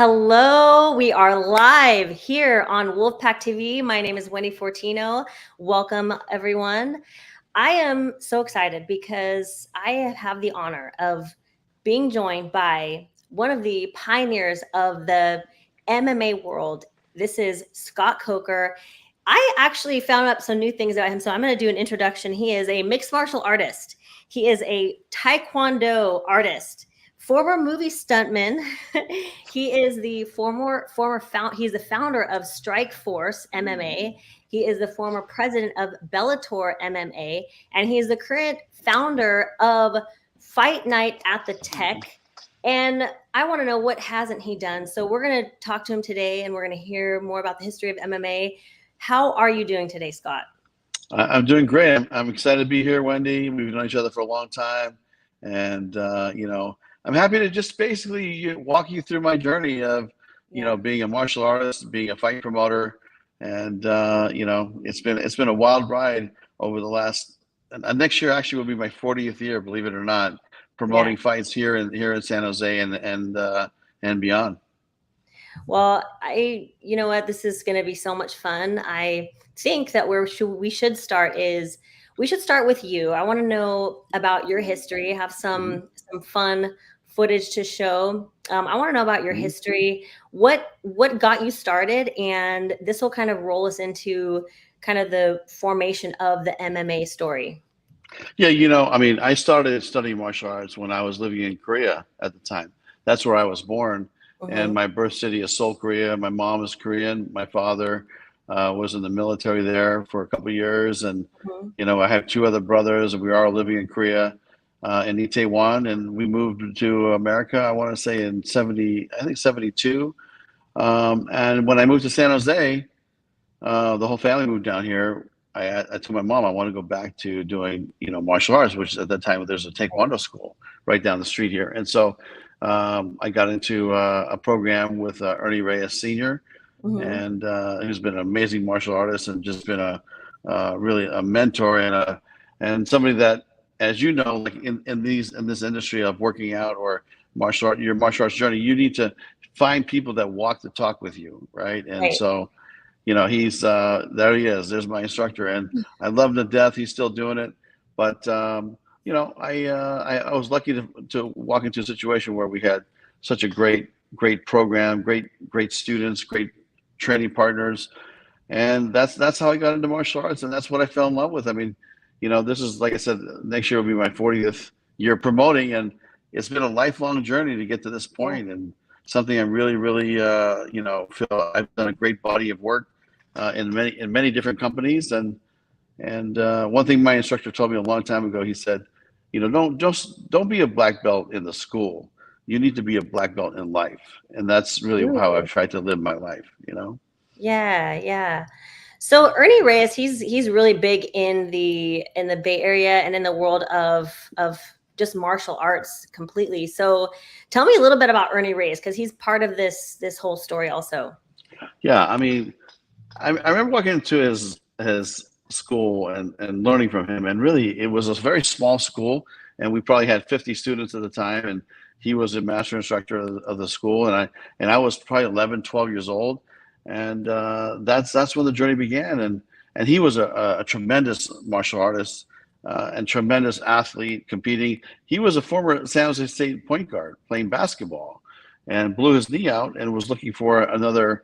Hello, we are live here on WOLFpak TV. My name is Wendy Fortino. Welcome, everyone. I am so excited because I have the honor of being joined by one of the pioneers of the MMA world. This is Scott Coker. I actually found out some new things about him, so I'm going to do an introduction. He is a mixed martial artist. He is a Taekwondo artist. Former movie stuntman. He is the he's the founder of Strikeforce MMA. He is the former president of Bellator MMA, and he is the current founder of Fight Night at the Tech. And I want to know, what hasn't he done? So we're going to talk to him today, and we're going to hear more about the history of MMA. How are you doing today, Scott? I'm doing great. I'm excited to be here, Wendy. We've known each other for a long time, and I'm happy to just basically walk you through my journey of, being a martial artist, being a fight promoter, and it's been a wild ride over the last. Next year actually will be my 40th year, believe it or not, promoting fights here in San Jose and beyond. Well, you know what, this is going to be so much fun. I think that we should start with you. I want to know about your history. Have some fun footage to show. I want to know about your history. What got you started? And this will kind of roll us into kind of the formation of the MMA story. Yeah, I started studying martial arts when I was living in Korea at the time. That's where I was born. And my birth city is Seoul, Korea. My mom is Korean. My father was in the military there for a couple of years. And, I have two other brothers, and we are living in Korea, in Itaewon. And we moved to America, I want to say in 72. And when I moved to San Jose, the whole family moved down here. I told my mom I want to go back to doing, martial arts, which at that time there's a Taekwondo school right down the street here. And so I got into a program with Ernie Reyes Sr., and who's been an amazing martial artist and just been really a mentor and somebody that, as you know, like in this industry of working out or your martial arts journey, you need to find people that walk the talk with you, right? And so, he's there. He is. There's my instructor, and I love him to death. He's still doing it, but I was lucky to walk into a situation where we had such a great program, great students, great training partners, and that's how I got into martial arts, and that's what I fell in love with. I mean, this is, like I said, next year will be my 40th year promoting, and it's been a lifelong journey to get to this point, and something I really feel I've done a great body of work in many different companies, and one thing my instructor told me a long time ago, he said, don't be a black belt in the school. You need to be a black belt in life. And that's really how I've tried to live my life, Yeah. So Ernie Reyes, he's really big in the Bay Area and in the world of just martial arts completely. So tell me a little bit about Ernie Reyes, because he's part of this whole story also. Yeah, I mean, I remember walking into his school and learning from him, and really it was a very small school, and we probably had 50 students at the time, and he was a master instructor of the school, and I was probably 11, 12 years old, and that's when the journey began, and he was a tremendous martial artist and tremendous athlete competing. He was a former San Jose State point guard playing basketball, and blew his knee out and was looking for another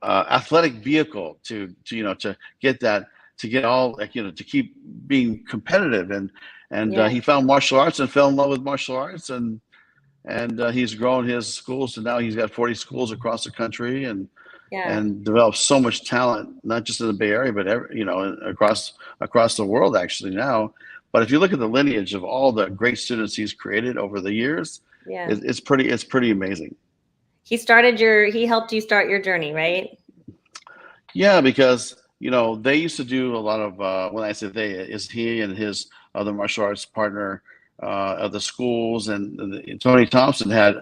athletic vehicle to keep being competitive, and he found martial arts and fell in love with martial arts, and he's grown his schools, and now he's got 40 schools across the country, and developed so much talent, not just in the Bay Area, but across the world actually now. But if you look at the lineage of all the great students he's created over the years, it's pretty amazing. He helped you start your journey, right? Yeah, because they used to do a lot of when I say they, is he and his other martial arts partner of the schools, and Tony Thompson had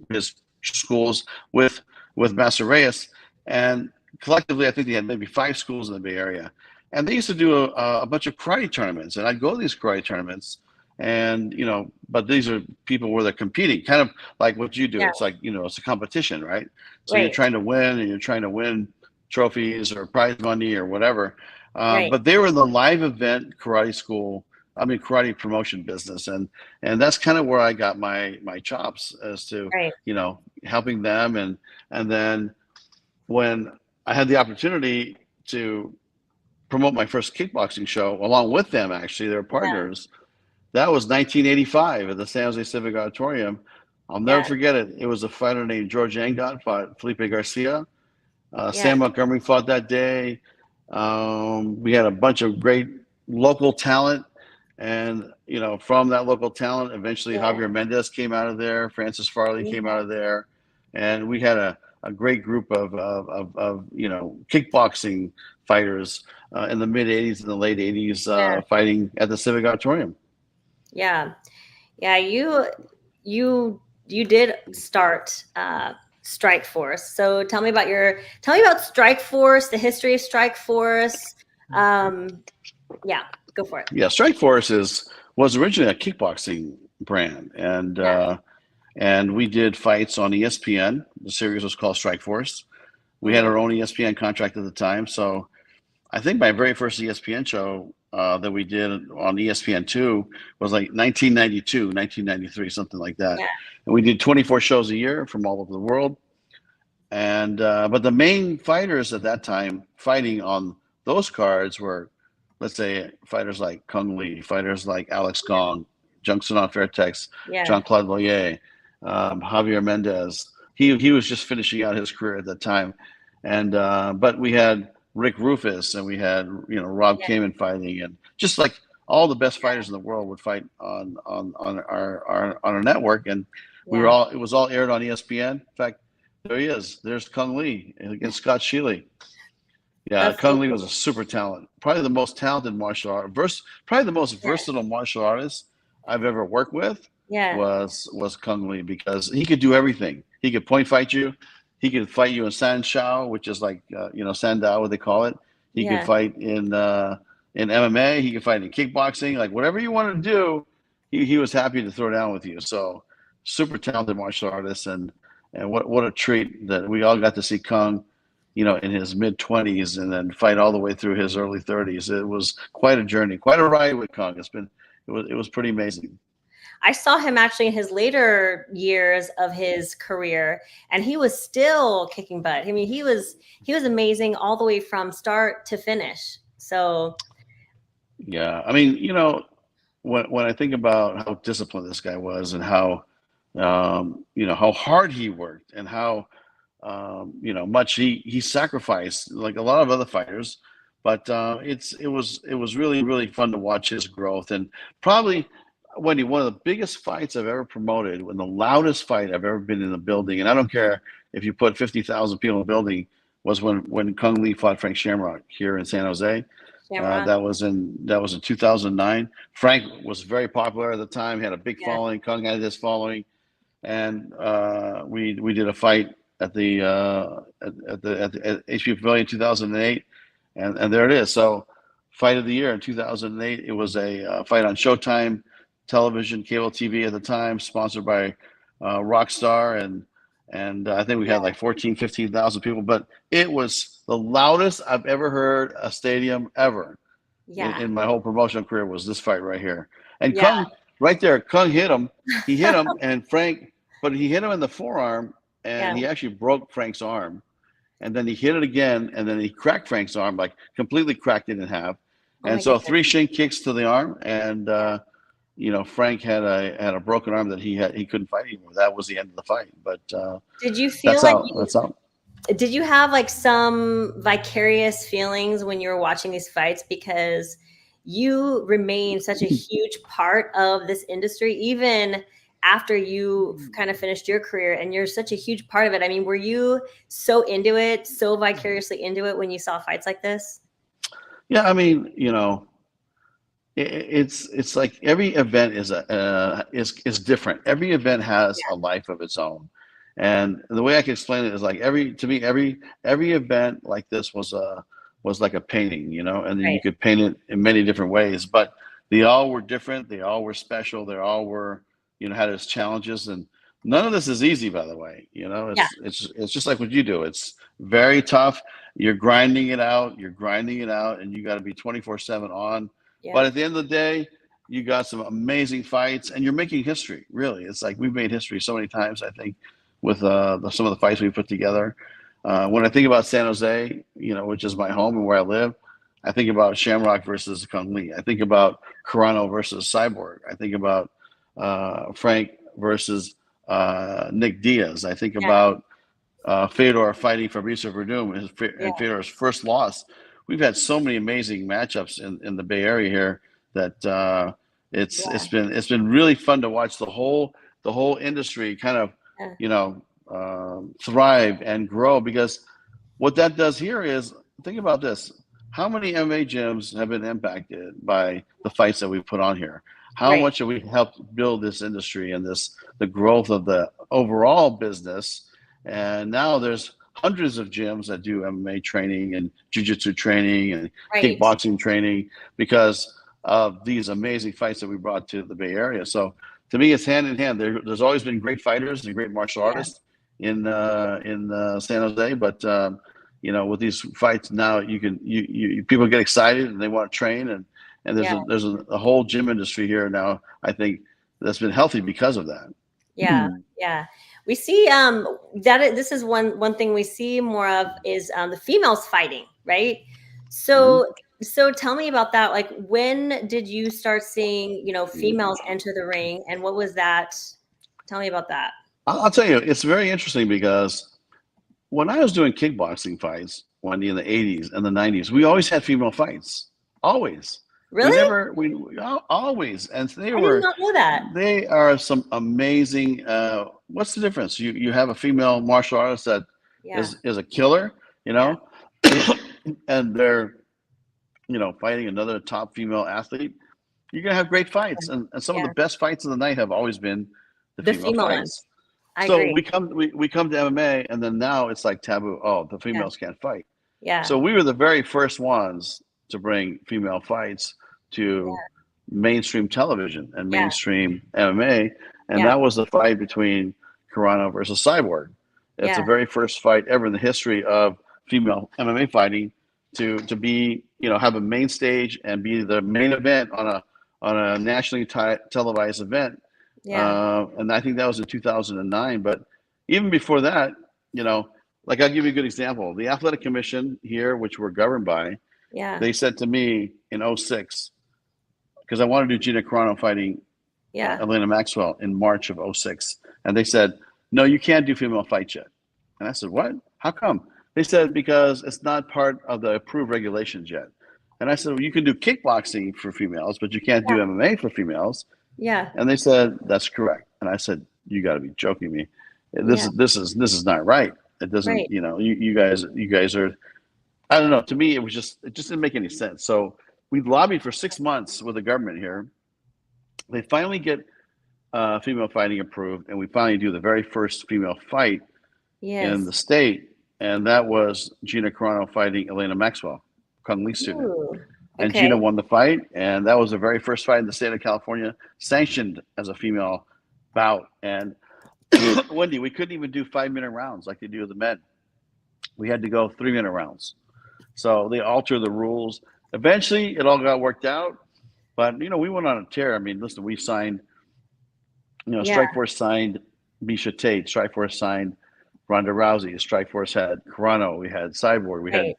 his schools with Master Reyes, and collectively I think they had maybe 5 schools in the Bay Area, and they used to do a bunch of karate tournaments, and I'd go to these karate tournaments, And, but these are people where they're competing, kind of like what you do. Yeah. It's like, it's a competition, right? So you're Right. trying to win, and you're trying to win trophies or prize money or whatever. Right. But they were in the live event karate school, karate promotion business. And that's kind of where I got my chops as to, Right. helping them. And then when I had the opportunity to promote my first kickboxing show along with them, actually, they were Yeah. partners. That was 1985 at the San Jose Civic Auditorium. I'll never Yeah. forget it. It was a fighter named George Angot fought Felipe Garcia. Yeah. Sam Montgomery fought that day. We had a bunch of great local talent. And, from that local talent, eventually Yeah. Javier Mendez came out of there. Francis Farley came out of there. And we had a great group of kickboxing fighters in the mid 80s and the late 80s Yeah. fighting at the Civic Auditorium. Yeah. Yeah. You did start Strikeforce. So tell me about Strikeforce, the history of Strikeforce. Yeah, go for it. Yeah, Strikeforce was originally a kickboxing brand, and we did fights on ESPN. The series was called Strikeforce. We had our own ESPN contract at the time, so I think my very first ESPN show that we did on ESPN2 was like 1992, 1993, something like that. Yeah. And we did 24 shows a year from all over the world. And but the main fighters at that time fighting on those cards were, let's say, fighters like Kung Lee, fighters like Alex Gong, Jungsoon Fairtex, Yeah. Jean-Claude Loyer, Javier Mendez. He was just finishing out his career at that time. And but we had Rick Rufus, and we had Rob Kamen fighting, and just like all the best fighters in the world would fight on our network. And it was all aired on ESPN. In fact, there he is. There's Kung Lee against Scott Shealy. Yeah, That's Kung so Lee cool. was a super talent. Probably the most talented martial art, probably the most versatile martial artist I've ever worked with. Yeah. Was Kung Lee, because he could do everything. He could point fight you. He could fight you in San Shao, which is like Sandao, what they call it. He could fight in MMA. He could fight in kickboxing. Like whatever you wanted to do, he was happy to throw down with you. So super talented martial artist, and what a treat that we all got to see Kung, in his mid-20s, and then fight all the way through his early 30s. It was quite a journey, quite a ride with Kung. It was pretty amazing. I saw him actually in his later years of his career, and he was still kicking butt. I mean, he was amazing all the way from start to finish. So yeah, I mean, when I think about how disciplined this guy was, and how how hard he worked, and how much he sacrificed, like a lot of other fighters. But it was really, really fun to watch his growth. And probably, Wendy, one of the biggest fights I've ever promoted, and the loudest fight I've ever been in a building, and I don't care if you put 50,000 people in a building, was when Kung Lee fought Frank Shamrock here in San Jose. That was in 2009. Frank was very popular at the time. He had a big following. Kung had his following, and we did a fight at the HP Pavilion 2008, and there it is. So, fight of the year in 2008. It was a fight on Showtime television, cable TV at the time, sponsored by Rockstar, and I think we had like 15,000 people. But it was the loudest I've ever heard a stadium ever in my whole promotional career. Was this fight right here? And Kung, right there, Kung hit him. He hit him, and Frank, but he hit him in the forearm, and he actually broke Frank's arm. And then he hit it again, and then he cracked Frank's arm, like completely cracked it in half. And so 3 shin kicks to the arm, and Frank had a broken arm that he couldn't fight anymore. That was the end of the fight. But did you feel like that's out. Did you have like some vicarious feelings when you were watching these fights, because you remain such a huge part of this industry, even after you kind of finished your career, and you're such a huge part of it? I mean, were you so into it, so vicariously into it when you saw fights like this? Yeah, I mean, it's like every event is different. Every event has a life of its own, and the way I can explain it is like every event like this was like a painting, and then you could paint it in many different ways. But they all were different. They all were special. They all were, had its challenges, and none of this is easy, by the way. Yeah. It's just like what you do. It's very tough. You're grinding it out. You're grinding it out, and you got to be 24/7 on. Yeah. But at the end of the day, you got some amazing fights, and you're making history. Really, it's like we've made history so many times. I think with some of the fights we put together. When I think about San Jose, which is my home and where I live, I think about Shamrock versus Kung Lee. I think about Carano versus Cyborg. I think about Frank versus Nick Diaz. I think about Fedor fighting Fabricio Verdum and Fedor's first loss. We've had so many amazing matchups in the Bay Area here that it's been really fun to watch the whole industry kind of thrive and grow, because what that does here is, think about this. How many MMA gyms have been impacted by the fights that we put on here? How much have we helped build this industry and the growth of the overall business? And now there's hundreds of gyms that do MMA training and jiu-jitsu training and kickboxing training because of these amazing fights that we brought to the Bay Area. So to me, it's hand in hand. There's always been great fighters and great martial artists in San Jose, but with these fights now, you people get excited and they want to train, and there's a whole gym industry here now, I think, that's been healthy because of that. Yeah. We see this is one thing we see more of is the females fighting, right? So tell me about that. Like, when did you start seeing females enter the ring, and what was that? Tell me about that. I'll tell you, it's very interesting because when I was doing kickboxing fights, Wendy, in the 80s and the 90s, we always had female fights. Always. Really? We always. And I did not know that. They are some amazing, what's the difference? You have a female martial artist that is a killer, and they're, fighting another top female athlete. You're going to have great fights. And some of the best fights of the night have always been the female fights. So agree. we come to MMA, and then now it's like taboo. Oh, the females can't fight. Yeah. So we were the very first ones to bring female fights to mainstream television and mainstream MMA, and that was the fight between Carano versus Cyborg. It's the very first fight ever in the history of female MMA fighting to be have a main stage and be the main event on a nationally televised event. And I think that was in 2009. But even before that, like, I'll give you a good example. The Athletic Commission here, which we're governed by, they said to me in 2006, because I wanted to do Gina Carano fighting Elena Maxwell in March of 2006. And they said, no, you can't do female fights yet. And I said, what? How come? They said, because it's not part of the approved regulations yet. And I said, well, you can do kickboxing for females, but you can't do MMA for females. Yeah. And they said, that's correct. And I said, you got to be joking me. This is not right. It doesn't, you guys are, I don't know. To me, it just didn't make any sense. So we lobbied for 6 months with the government here. They finally get female fighting approved, and we finally do the very first female fight in the state. And that was Gina Carano fighting Elena Maxwell, Kung Lee student. Ooh. And Gina won the fight, and that was the very first fight in the state of California sanctioned as a female bout. And Wendy, we couldn't even do 5-minute rounds like they do with the men. We had to go 3-minute rounds. So they altered the rules. Eventually, it all got worked out. But, we went on a tear. I mean, listen, we signed, Strikeforce signed Misha Tate. Strikeforce signed Ronda Rousey. Strikeforce had Carano. We had Cyborg. We had,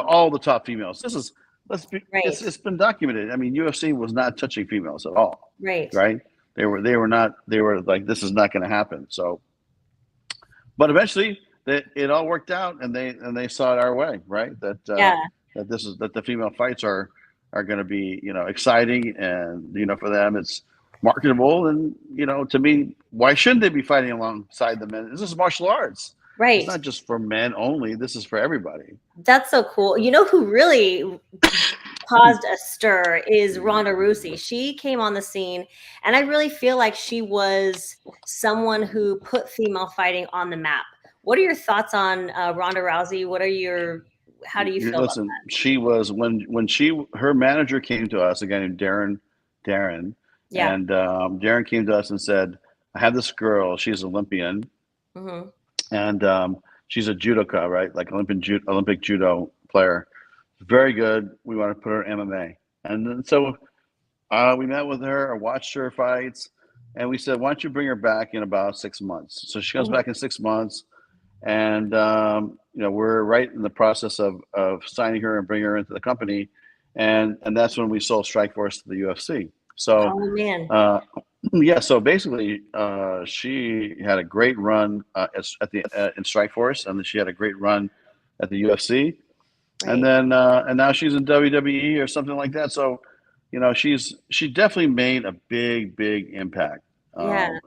all the top females. It's been documented. I mean, UFC was not touching females at all. Right. They were like, this is not going to happen. So, but eventually it all worked out, and they saw it our way, right? That the female fights are going to be, exciting, and, for them it's marketable. And, to me, why shouldn't they be fighting alongside the men? This is martial arts. Right. It's not just for men only. This is for everybody. That's so cool. You know who really caused a stir is Ronda Rousey. She came on the scene, and I really feel like she was someone who put female fighting on the map. What are your thoughts on Ronda Rousey? How do you feel about that? She was, when her manager came to us, a guy named Darren Darren. Yeah. And Darren came to us and said, I have this girl, she's Olympian, and she's a judoka, right? Like Olympic judo player. Very good. We want to put her in MMA. And then, so we met with her, I watched her fights, and we said, why don't you bring her back in about 6 months? So she comes back in 6 months, and we're right in the process of signing her and bringing her into the company, and that's when we sold Strikeforce to the UFC. So, Oh man. yeah. So basically, she had a great run in Strikeforce, and then she had a great run at the UFC, and then and now she's in WWE or something like that. So, she definitely made a big impact. Yeah.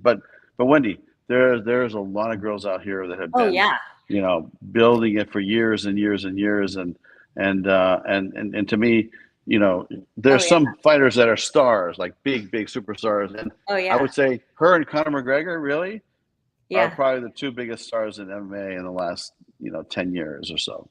But Wendy, there's a lot of girls out here that have Oh been, yeah. building it for years and years and years, and to me, Oh there's yeah. some fighters that are stars, like big superstars, and Oh I yeah. would say her and Conor McGregor really are Yeah. probably the two biggest stars in MMA in the last 10 years or so.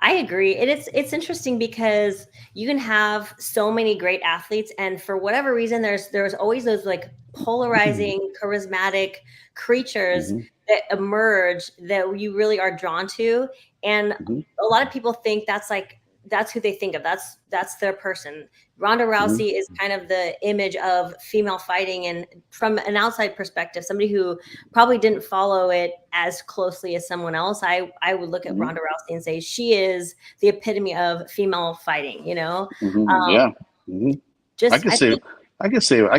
I agree. It's interesting because you can have so many great athletes, and for whatever reason, there's always those like polarizing, charismatic creatures Mm-hmm. that emerge that you really are drawn to. And Mm-hmm. a lot of people think that's who they think of. That's their person. Ronda Mm-hmm. Rousey is kind of the image of female fighting, and from an outside perspective, somebody who probably didn't follow it as closely as someone else, I would look at Mm-hmm. Ronda Rousey and say she is the epitome of female fighting. Mm-hmm. Yeah. Mm-hmm. I Just can I see, think, I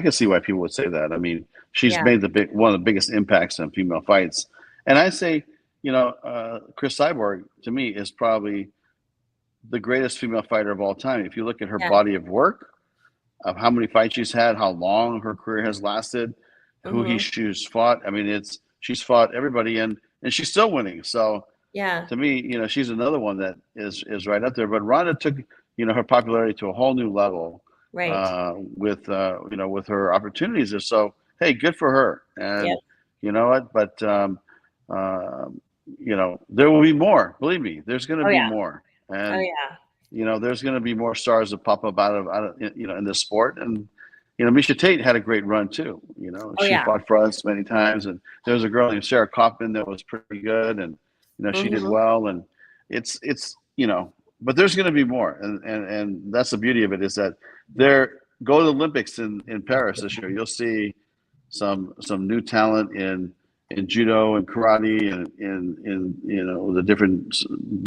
can see why people would say that. I mean, she's yeah, made one of the biggest impacts on female fights, and I say, Chris Cyborg to me is probably the greatest female fighter of all time. If you look at her yeah, body of work, of how many fights she's had, how long her career has lasted, she's fought. I mean, she's fought everybody, and she's still winning. So yeah, to me, she's another one that is right up there. But Ronda took her popularity to a whole new level right, with with her opportunities. So hey, good for her. yep, And you know what? But there will be more. Believe me, there's going to oh be yeah, more. oh And yeah, there's going to be more stars that pop up out of in this sport. And Misha Tate had a great run too. oh She yeah, fought for us many times, and there was a girl named Sarah Kaufman that was pretty good, and she did well. And it's but there's going to be more, and that's the beauty of it, is that go to the Olympics in Paris this year. You'll see some new talent in judo and karate and in the different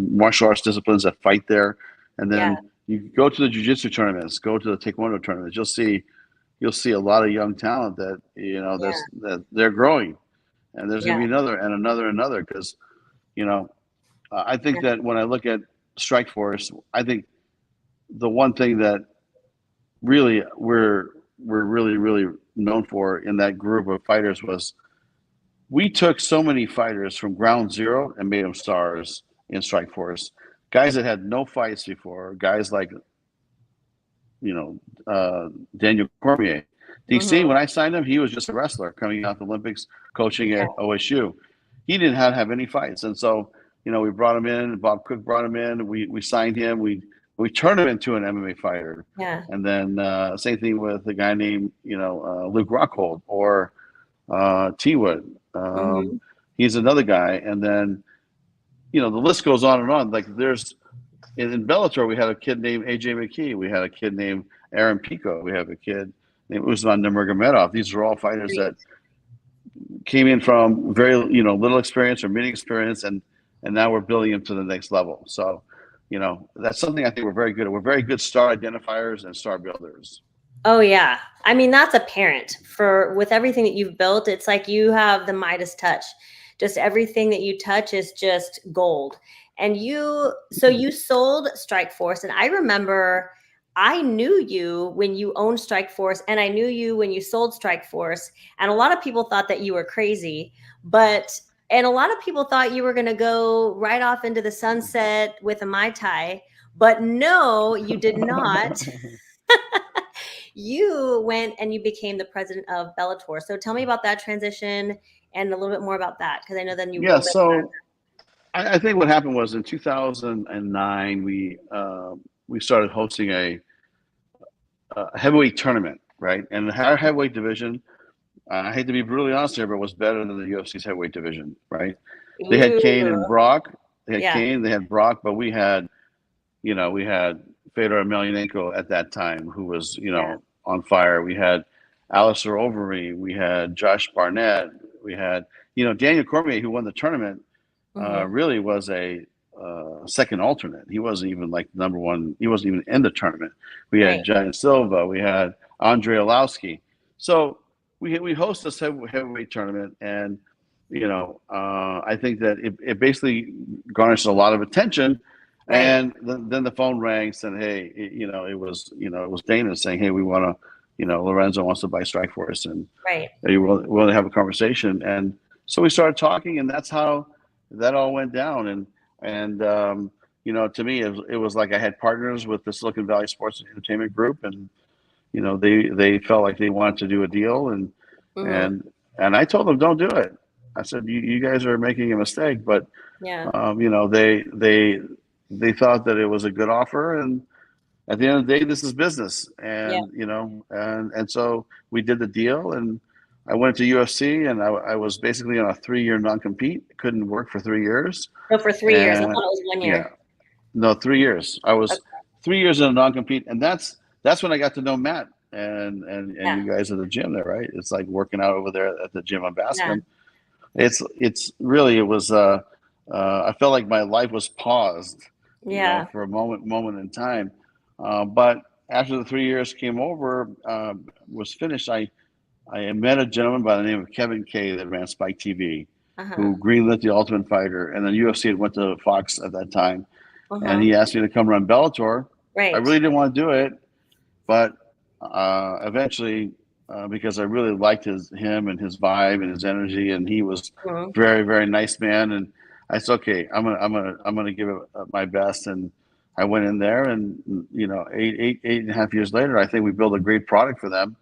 martial arts disciplines that fight there. And yeah, then you go to the jiu-jitsu tournaments, go to the taekwondo tournaments. You'll see a lot of young talent that yeah, that they're growing, and there's going yeah, to be another because I think that when I look at Strikeforce, I think the one thing that really we're really known for in that group of fighters was we took so many fighters from ground zero and made them stars in Strikeforce. Guys that had no fights before, guys like Daniel Cormier. DC, when I signed him, he was just a wrestler coming out the Olympics, coaching yeah, at OSU. He didn't have any fights, and so we brought him in. Bob Cook brought him in. We signed him. We turned him into an MMA fighter. yeah, And then same thing with a guy named Luke Rockhold or T Wood. He's another guy, and then the list goes on and on. Like there's in Bellator, we had a kid named AJ McKee. We had a kid named Aaron Pico. We have a kid named Usman Nurmagomedov. These are all fighters that came in from very little experience or mini experience, and now we're building them to the next level. So that's something I think we're very good at. We're very good star identifiers and star builders. oh yeah. I mean, that's apparent with everything that you've built. It's like you have the Midas touch. Just everything that you touch is just gold. And you sold Strikeforce, and I remember I knew you when you owned Strikeforce, and I knew you when you sold Strikeforce. And a lot of people thought that you were crazy, and a lot of people thought you were going to go right off into the sunset with a Mai Tai, but no, you did not. You went and you became the president of Bellator. So tell me about that transition and a little bit more about that, because I know then you Yeah, rolled it. so I think what happened was in 2009 we started hosting heavyweight tournament, right? And our heavyweight division, I hate to be brutally honest here, but was better than the UFC's heavyweight division, right? They had Kane Ooh, and Brock. They had yeah, Kane, they had Brock, but we had, we had Fedor Emelianenko at that time, who was, yeah. on fire. We had Alistair Overeem. We had Josh Barnett. We had, Daniel Cormier, who won the tournament, Mm-hmm. really was a second alternate. He wasn't even like number one. He wasn't even in the tournament. We had Right, Giant Silva. We had Andre Arlovski. So we host this heavyweight tournament, and I think that it basically garnished a lot of attention. right, And then the phone rang, saying, "Hey, it was Dana saying, hey, we want to, Lorenzo wants to buy Strikeforce, and right. are you willing to have a conversation?" And so we started talking, and that's how that all went down. And to me, it was like I had partners with the Silicon Valley Sports and Entertainment Group, and they felt like they wanted to do a deal, and Mm-hmm. and and I told them, don't do it. I said, you guys are making a mistake, but Yeah, they thought that it was a good offer, and at the end of the day, this is business, yeah. and so we did the deal, and I went to UFC, and I was basically on a 3-year non-compete. Couldn't work for 3 years, So for 3 years, I thought it and was 1 year. yeah, no, 3 years. I was Okay. 3 years in a non-compete, and that's when I got to know Matt and Yeah, you guys at the gym there, right? It's like working out over there at the gym on yeah, Bascom. It's really it was. I felt like my life was paused, yeah. for a moment in time. But after the 3 years came over, was finished, I met a gentleman by the name of Kevin Kay that ran Spike TV, Uh-huh. who greenlit the Ultimate Fighter, and then UFC had went to Fox at that time, and Uh-huh. he asked me to come run Bellator. I Right. really didn't want to do it, but eventually, because I really liked him and his vibe and his energy, and he was Mm-hmm. very very nice man, and I said, okay, I'm gonna give it my best, and I went in there, and eight and a half years later, I think we built a great product for them.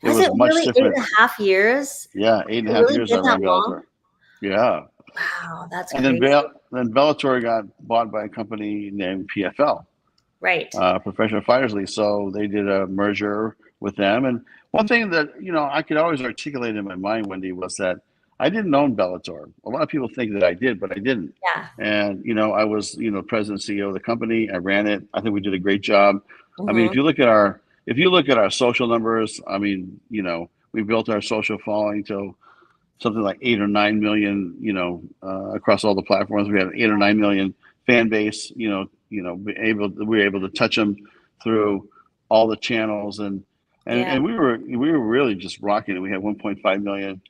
It Was it was much really eight different. and a half years? Yeah, eight It and a half really years I did that ran long? Bellator. Yeah, Wow, that's and then crazy. Bellator got bought by a company named PFL, Right. Professional Fighters League. So they did a merger with them. And one thing that I could always articulate in my mind, Wendy, was that I didn't own Bellator. A lot of people think that I did, but I didn't. Yeah. And I was president CEO of the company. I ran it. I think we did a great job. I mean, Mm-hmm. if you look at our social numbers, I mean, we built our social following to something like 8 or 9 million, across all the platforms. We had an 8 or 9 million fan base. We were able to touch them through all the channels, and Yeah. and we were really just rocking it. We had 1.5 million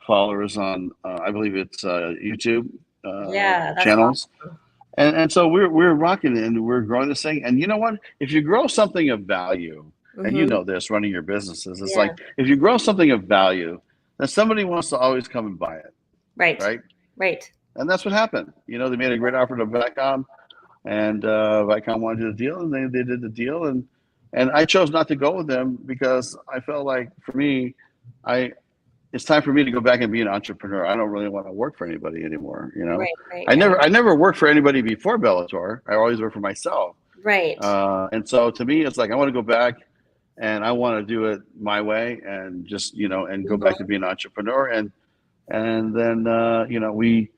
followers on, I believe it's YouTube Yeah, that's channels, awesome. and so we're rocking it, and we're growing this thing. And you know what? If you grow something of value, and you Mm-hmm. know this, running your businesses, it's Yeah. like if you grow something of value, then somebody wants to always come and buy it, Right. right? Right. And that's what happened. They made a great offer to Viacom, and Viacom wanted to do the deal, and they did the deal, and I chose not to go with them because I felt like, for me, I it's time for me to go back and be an entrepreneur. I don't really want to work for anybody anymore. Right. Right. I Right. never worked for anybody before Bellator. I always worked for myself. Right. And so to me, it's like I want to go back, and I want to do it my way, and just and go back Mm-hmm. to being an entrepreneur. And then we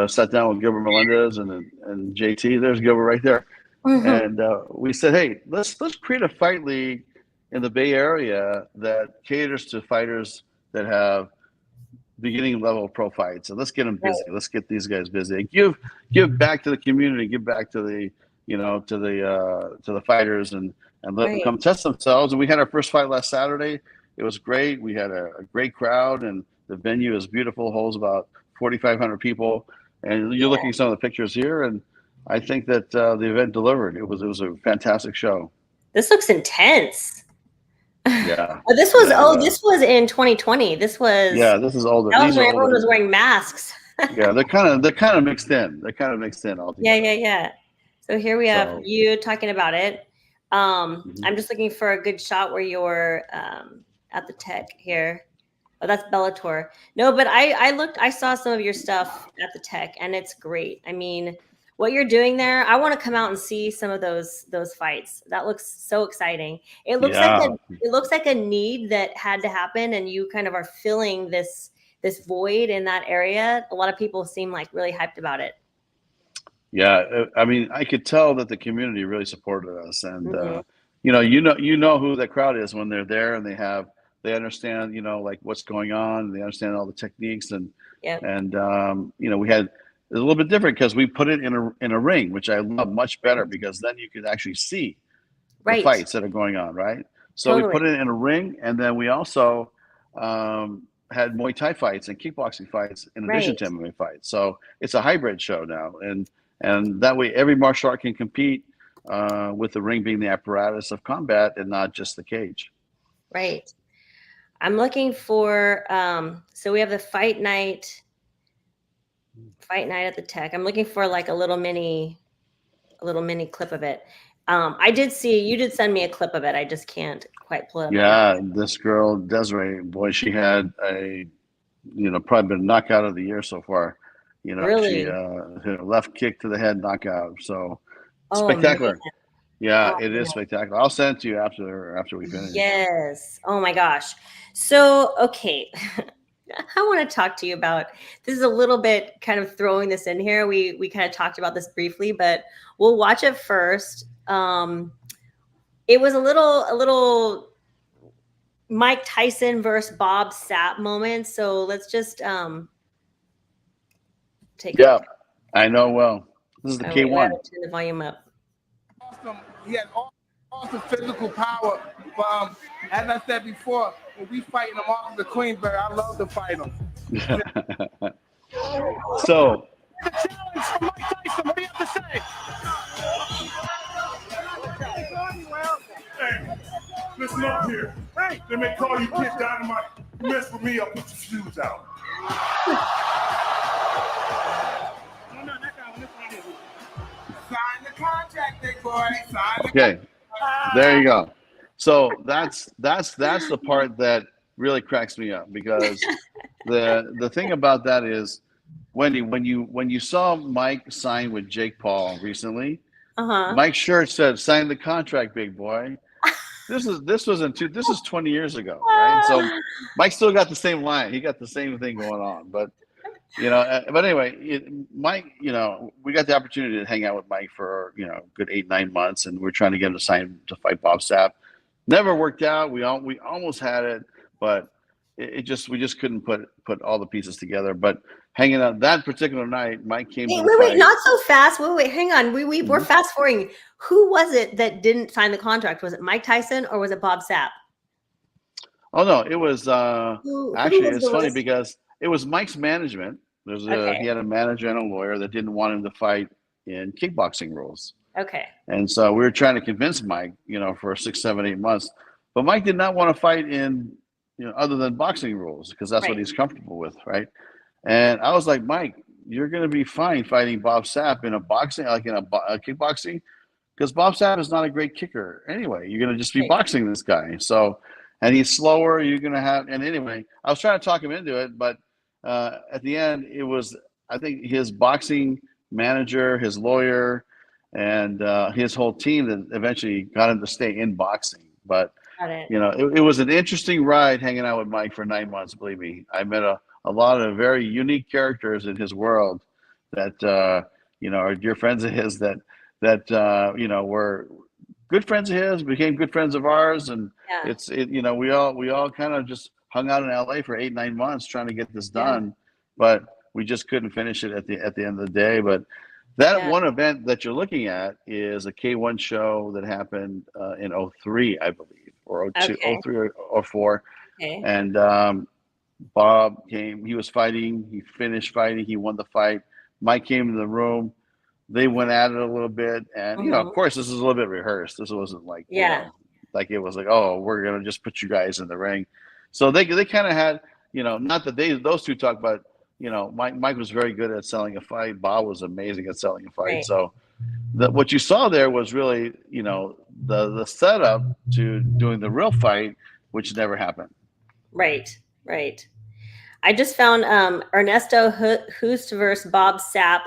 sat down with Gilbert Melendez and JT. There's Gilbert right there, Mm-hmm. and we said, hey, let's create a fight league in the Bay Area that caters to fighters that have beginning level pro fights. So let's get them busy. Right. Let's get these guys busy. Give back to the community. Give back to the to the fighters, and let them Right. come test themselves. And we had our first fight last Saturday. It was great. We had a great crowd, and the venue is beautiful. Holds about 4,500 people. And you're Yeah. looking at some of the pictures here, and I think that the event delivered. It was a fantastic show. This looks intense. Yeah, Oh, this was yeah, this was in 2020. yeah. This is older. That was These when are everyone older. was wearing masks. Yeah, they're kind of mixed in. They're kind of mixed in all Yeah, yeah, together. yeah. So here we have So you talking about it. mhm. I'm just looking for a good shot where you're at the tech here. Oh, that's Bellator. No, but I looked, I saw some of your stuff at the tech, and it's great. I mean, what you're doing there, I want to come out and see some of those fights. That looks so exciting. It looks like a need that had to happen, and you kind of are filling this void in that area. A lot of people seem like really hyped about it. Yeah, I mean, I could tell that the community really supported us, and Mm-hmm. you know who the crowd is when they're there, and they understand, like what's going on. They understand all the techniques, and Yep. we had a little bit different because we put it in a ring, which I love much better because then you could actually see the Right. fights that are going on, right? So we Totally. put it in a ring, and then we also had Muay Thai fights and kickboxing fights in addition Right. to MMA fights. So it's a hybrid show now, and that way every martial art can compete with the ring being the apparatus of combat and not just the cage. Right. I'm looking for so we have the fight night at the Tech. I'm looking for like a little mini clip of it. I did see you did send me a clip of it. I just can't quite pull it up. Yeah, this girl Desiree, boy, she had a probably been knockout of the year so far. Really? She hit a left kick to the head knockout. So spectacular. Man. Yeah, it is spectacular. I'll send it to you after we finish. Yes. Oh my gosh. So, okay. I want to talk to you about this is a little bit kind of throwing this in here. We kind of talked about this briefly, but we'll watch it first. It was a little Mike Tyson versus Bob Sapp moment. So let's just take a look. I know well. This is the K1. We have to turn the volume up. Awesome. He has awesome physical power. But as I said before, when we fighting him off the Queensberry, I love to fight him. So the challenge from Mike Tyson. What do you have to say? Hey, listen up here. Hey, they may call you Kid Dynamite. You mess with me, I'll put your shoes out. Sign the contract, big boy. Okay, there you go. So that's the part that really cracks me up because the thing about that is, Wendy, when you saw Mike sign with Jake Paul recently, Mike's shirt said "Sign the contract, big boy." This is 20 years ago, right? So Mike still got the same line. He got the same thing going on, but anyway, Mike, we got the opportunity to hang out with Mike for good 8-9 months, and we're trying to get him to sign to fight Bob Sapp. Never worked out. We almost had it, but we just couldn't put all the pieces together. But hanging out that particular night, Mike came. Wait, not so fast. Wait, hang on. We're fast forwarding. Who was it that didn't sign the contract? Was it Mike Tyson or was it Bob Sapp? Oh no, it was actually it's funny because it was Mike's management. He had a manager and a lawyer that didn't want him to fight in kickboxing rules. Okay. And so we were trying to convince Mike, for 6, 7, 8 months, but Mike did not want to fight in, other than boxing rules because that's what he's comfortable with, right? And I was like, Mike, you're going to be fine fighting Bob Sapp in a boxing, like in a kickboxing, because Bob Sapp is not a great kicker anyway. You're going to just be boxing this guy. So, and he's slower. You're going to have, and anyway, I was trying to talk him into it, but at the end, it was, I think, his boxing manager, his lawyer, and his whole team that eventually got him to stay in boxing. But it was an interesting ride hanging out with Mike for 9 months. Believe me, I met a lot of very unique characters in his world that are dear friends of his that were good friends of his, became good friends of ours, and we all kind of just hung out in LA for 8-9 months trying to get this done, but we just couldn't finish it at the end of the day. But that one event that you're looking at is a K1 show that happened in 03, I believe, or 02, 03 or 04. Okay. And Bob came, he was fighting, he finished fighting, he won the fight. Mike came in the room, they went at it a little bit, and of course this is a little bit rehearsed. This wasn't like like it was like, oh, we're gonna just put you guys in the ring. So they kind of had, not that those two talk, but Mike was very good at selling a fight. Bob was amazing at selling a fight. Right. So what you saw there was really, the setup to doing the real fight, which never happened. Right. I just found Ernesto Hoost versus Bob Sapp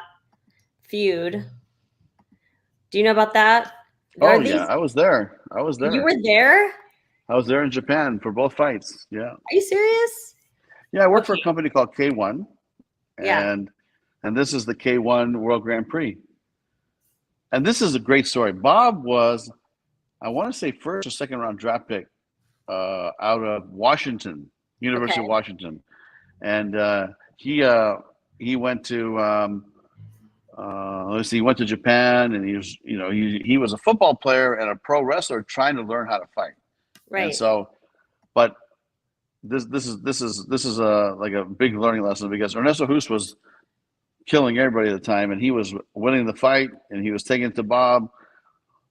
feud. Do you know about that? Oh yeah, I was there. I was there. You were there? I was there in Japan for both fights. Yeah. Are you serious? Yeah, I worked for a Okay. company called K1, Yeah. and this is the K1 World Grand Prix. And this is a great story. Bob was, I want to say, first or second round draft pick out of Washington, University of Washington, and he went to let's see, he went to Japan, and he was, you know, he was a football player and a pro wrestler trying to learn how to fight. Right. And so, but this is a like a big learning lesson, because Ernesto Hoost was killing everybody at the time, and he was winning the fight, and he was taking it to Bob,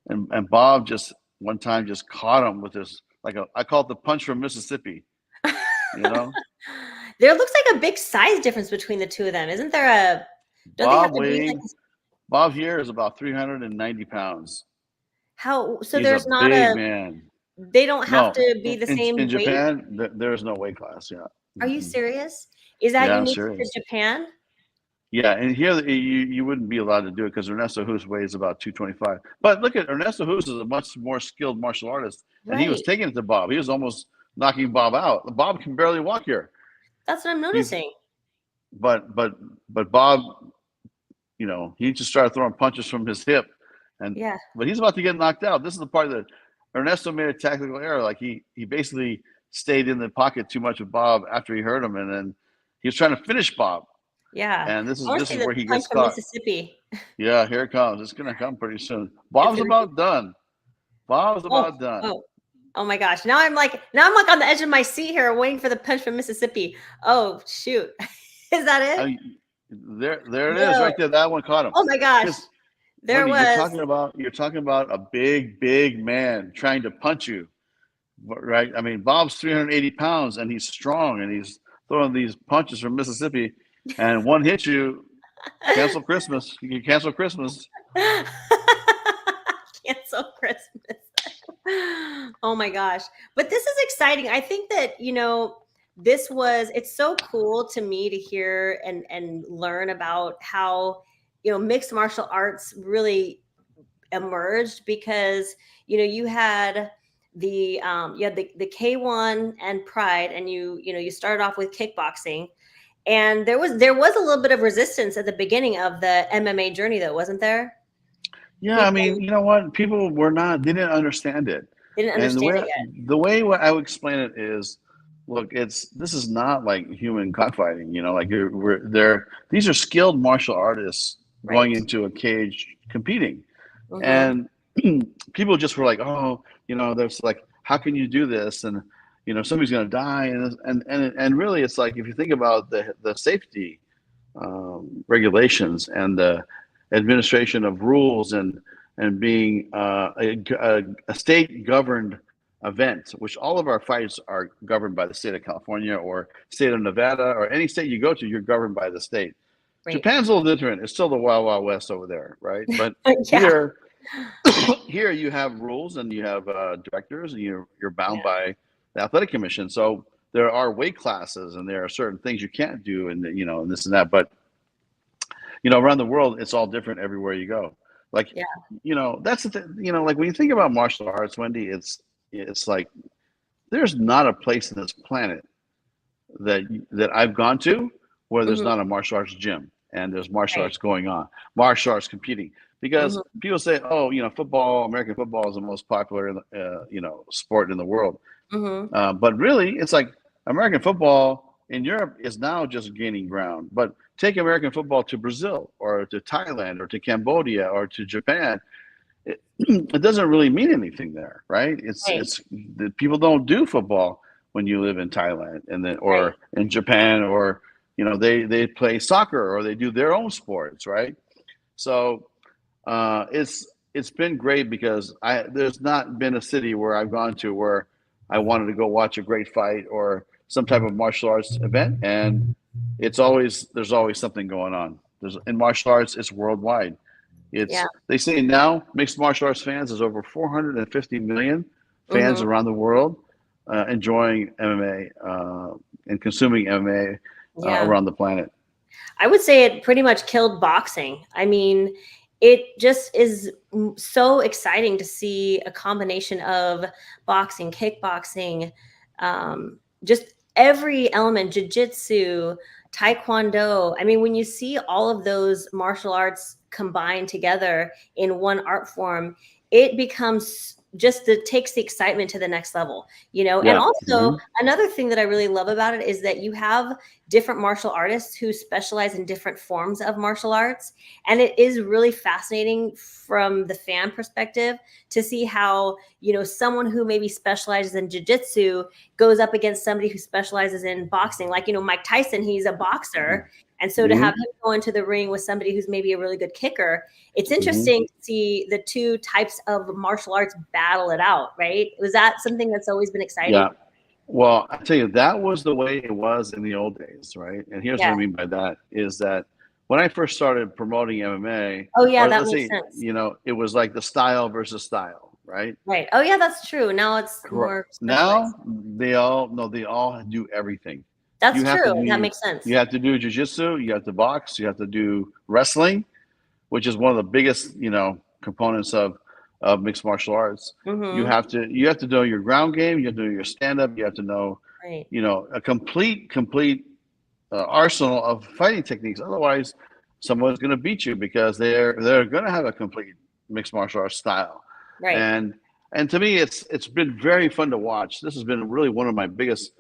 and Bob just one time just caught him with this, like I call it the punch from Mississippi. You know, There looks like a big size difference between the two of them. Isn't there a? Don't they have to be like? Bob here is about 390 pounds. How? So He's there's a not big a. man. They don't have No, to be the same in weight. Japan, there is no weight class. Yeah. Are you serious? Is that Yeah, unique serious. to Japan? Yeah, and here you wouldn't be allowed to do it because Ernesto Hoost weighs about 225. But look at Ernesto Hoost is a much more skilled martial artist, and he was taking it to Bob. He was almost knocking Bob out. Bob can barely walk here. That's what I'm noticing. But Bob, you know, he just started throwing punches from his hip, and but he's about to get knocked out. This is the part that Ernesto made a tactical error. Like he basically stayed in the pocket too much with Bob after he hurt him, and then he was trying to finish Bob. Yeah. And this is where he gets from caught. Mississippi. Yeah, here it comes. It's gonna come pretty soon. Bob's about done. Bob's about done. Oh my gosh. Now I'm like on the edge of my seat here waiting for the punch from Mississippi. Oh shoot. Is that it? There it is right there. That one caught him. Oh my gosh. There was. You're talking about a big man trying to punch you. Right? I mean, Bob's 380 pounds and he's strong and he's throwing these punches from Mississippi, and one hits you, cancel Christmas. You can cancel Christmas. Cancel Christmas. Oh my gosh. But this is exciting. I think that, you know, it's so cool to me to hear and learn about how, you know, mixed martial arts really emerged, because, you know, you had the K1 and Pride, and you started off with kickboxing, and there was a little bit of resistance at the beginning of the MMA journey, though, wasn't there? Yeah, I mean, you know what? People didn't understand it. The way I would explain it is, look, this is not like human cockfighting, you know, like these are skilled martial artists going into a cage competing. And people just were like, oh, you know, there's like, how can you do this? And, you know, somebody's going to die. And really, it's like, if you think about the safety regulations and the administration of rules and being a state governed event, which all of our fights are governed by the state of California or state of Nevada, or any state you go to, you're governed by the state. Japan's a little different. It's still the Wild Wild West over there, right? But here you have rules and you have directors, and you're bound by the athletic commission. So there are weight classes and there are certain things you can't do, and you know, and this and that. But you know, around the world, it's all different everywhere you go. Like, you know, that's the thing. You know, like when you think about martial arts, Wendy, it's like there's not a place in this planet that I've gone to where there's not a martial arts gym and there's martial arts going on, martial arts competing. Because people say, oh, you know, American football is the most popular, you know, sport in the world. But really, it's like American football in Europe is now just gaining ground. But take American football to Brazil or to Thailand or to Cambodia or to Japan, it doesn't really mean anything there, right? It's people don't do football when you live in Thailand and then or in Japan, or you know, they play soccer or they do their own sports, right? So it's been great because there's not been a city where I've gone to where I wanted to go watch a great fight or some type of martial arts event, and there's always something going on. In martial arts, it's worldwide. They say now mixed martial arts fans, there's over 450 million fans around the world enjoying MMA and consuming MMA around the planet. I would say it pretty much killed boxing. I mean, it just is so exciting to see a combination of boxing, kickboxing, just every element, jiu-jitsu, taekwondo. I mean, when you see all of those martial arts combined together in one art form, it becomes just takes the excitement to the next level, you know? Yeah. And also another thing that I really love about it is that you have different martial artists who specialize in different forms of martial arts. And it is really fascinating from the fan perspective to see how, you know, someone who maybe specializes in jiu-jitsu goes up against somebody who specializes in boxing. Like, you know, Mike Tyson, he's a boxer. And so to have him go into the ring with somebody who's maybe a really good kicker, it's interesting to see the two types of martial arts battle it out, right? Was that something that's always been exciting? Yeah. Well, I tell you, that was the way it was in the old days, right? And here's what I mean by that is that when I first started promoting MMA, oh yeah, or that let's makes say, sense. you know, it was like the style versus style, right? Right. Oh yeah, that's true. Now it's more specialized. Now they all do everything. That's true. That makes sense. You have to do jiu-jitsu, you have to box, you have to do wrestling, which is one of the biggest, you know, components of mixed martial arts. You have to know your ground game, you have to know your stand-up, you have to know, you know, a complete arsenal of fighting techniques. Otherwise, someone's going to beat you because they're going to have a complete mixed martial arts style. Right. And to me, it's been very fun to watch. This has been really one of my biggest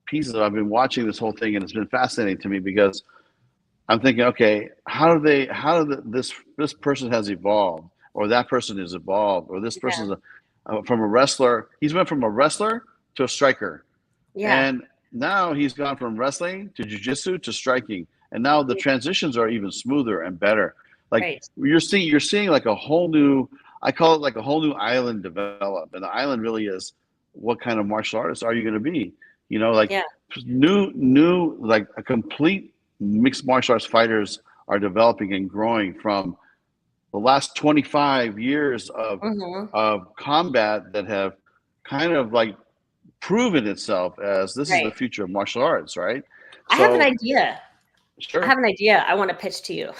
pieces. I've been watching this whole thing, and it's been fascinating to me because I'm thinking, okay, this person has evolved, or that person is evolved, or this person's from a wrestler. He's went from a wrestler to a striker. Yeah. And now he's gone from wrestling to jiu-jitsu to striking. And now the transitions are even smoother and better. Like you're seeing like a whole new, I call it like a whole new island develop. And the island really is, what kind of martial artist are you going to be? You know, like new, like a complete mixed martial arts fighters are developing and growing from the last 25 years of combat that have kind of like proven itself as this is the future of martial arts, right? I have an idea. Sure. I have an idea I want to pitch to you.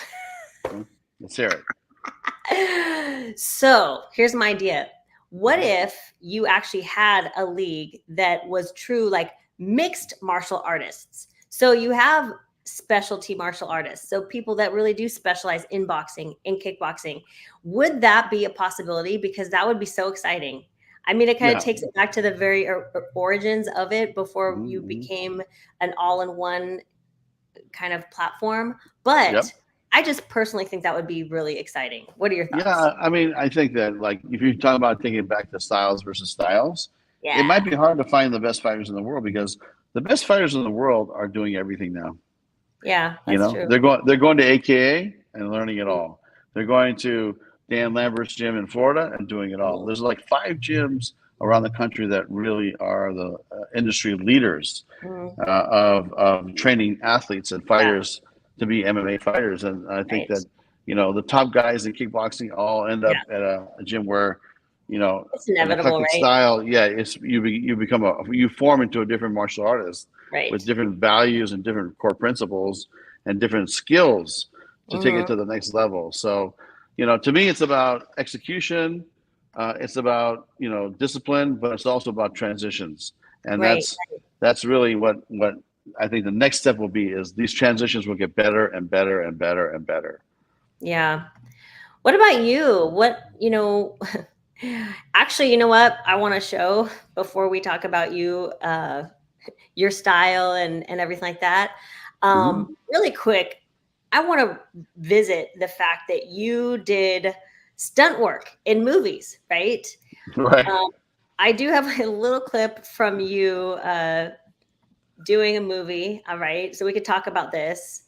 Let's hear it. So here's my idea. What if you actually had a league that was true, like mixed martial artists? So you have specialty martial artists, so people that really do specialize in boxing, in kickboxing. Would that be a possibility? Because that would be so exciting. I mean, it kind of takes it back to the very origins of it before you became an all-in-one kind of platform. But I just personally think that would be really exciting. What are your thoughts? Yeah, I mean, I think that like if you're talking about taking it back to styles versus styles, it might be hard to find the best fighters in the world because the best fighters in the world are doing everything now. Yeah, that's you know, true. they're going to AKA and learning it all. They're going to Dan Lambert's gym in Florida and doing it all. There's like 5 gyms around the country that really are the industry leaders of training athletes and fighters to be MMA fighters. And I think that, you know, the top guys in kickboxing all end up at a gym where, you know, it's inevitable, right? Style, it's you form into a different martial artist with different values and different core principles and different skills to take it to the next level. So, you know, to me, it's about execution. It's about, you know, discipline, but it's also about transitions. And that's really what I think the next step will be is these transitions will get better and better and better and better. Yeah. What about you? What, you know, actually, you know what I want to show before we talk about you, your style and everything like that. Really quick, I want to visit the fact that you did stunt work in movies, right? Right. I do have a little clip from you doing a movie. All right. So we could talk about this.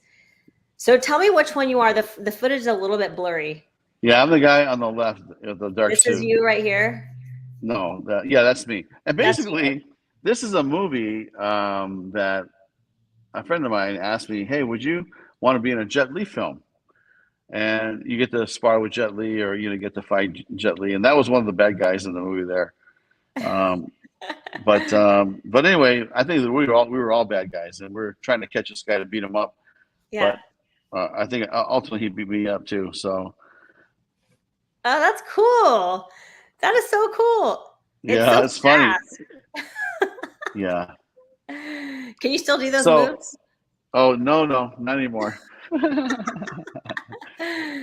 So tell me which one you are. The footage is a little bit blurry. Yeah, I'm the guy on the left, the dark suit. This is you right here? No, that's me. And basically, this is a movie that a friend of mine asked me, hey, would you want to be in a Jet Li film? And you get to spar with Jet Li or, you know, get to fight Jet Li. And that was one of the bad guys in the movie there. But anyway, I think that we were all bad guys and we're trying to catch this guy to beat him up. Yeah. But I think ultimately he beat me up too. So, Oh, that's cool. That is so cool. It's Yeah, so it's funny. fast. Yeah. Can you still do those So, moves? oh no, not anymore.